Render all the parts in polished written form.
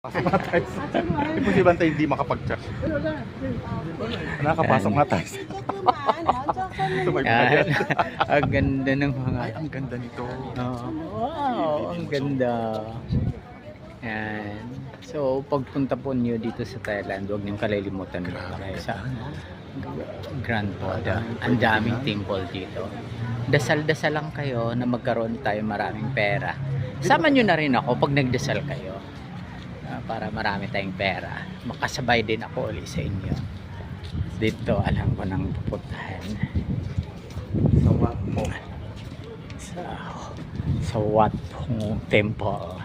Pasok nga tayo. Imposible tayo hindi makapag-chat. Nakapasok nga tayo. Sumay pa Yan. yan. Ang ganda ng mga... Ay, ang ganda nito. Wow, ang ganda. Yan. So, pagpunta po niyo dito sa Thailand, huwag niyong kalilimutan sa Grand Poda. Ang daming temple dito. Dasal-dasal lang kayo na magkaroon tayo maraming pera. Sama niyo na rin ako pag nagdasal kayo. Para marami tayong pera. Makasabay din ako ulit sa inyo. Dito, alam ko nang pupuntahan. Sa Wat Po. Sa Wat Po Temple.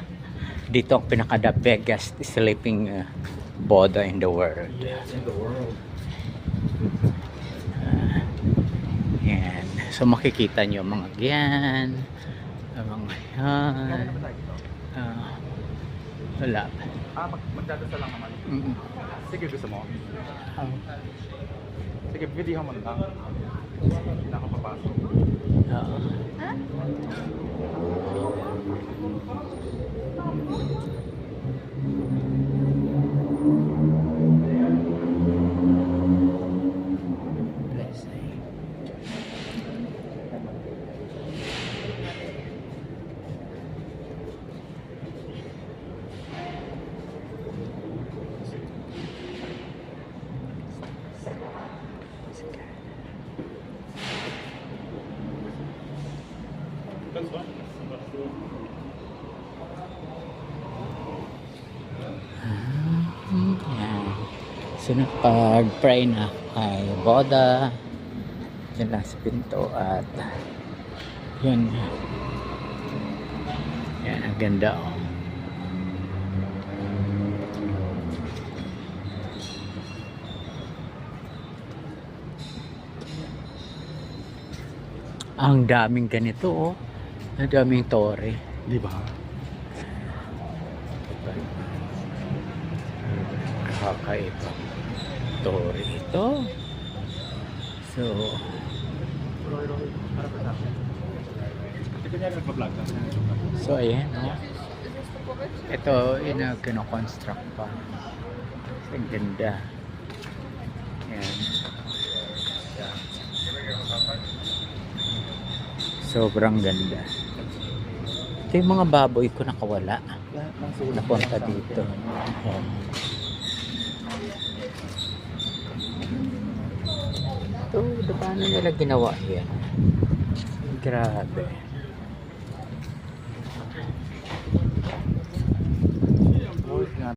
Dito ang pinaka-the biggest sleeping Buddha in the world. In the world. Yan. So makikita nyo mga yan. Mga yan. Wala. Magdadasal lang naman. Sige, gusto mo? Oh. Sige, video mo lang. Hindi na ako papasok. Yan. So nakapag-pray na kay Buddha. Yan lang sa pinto at yun. Yan, ang ganda oh. Ang daming ganito oh. Ang daming tore. Di ba? Kakaiba tore ito. So Hindi ko niya nagpa-vlog na. so ayan no? Ito kino-construct pa. Ang ganda. Ayan. Sobrang ganda. Ito yung mga baboy ko nakawala. Napunta dito. Ayan. Ito, paano nila ginawa yan? Grabe.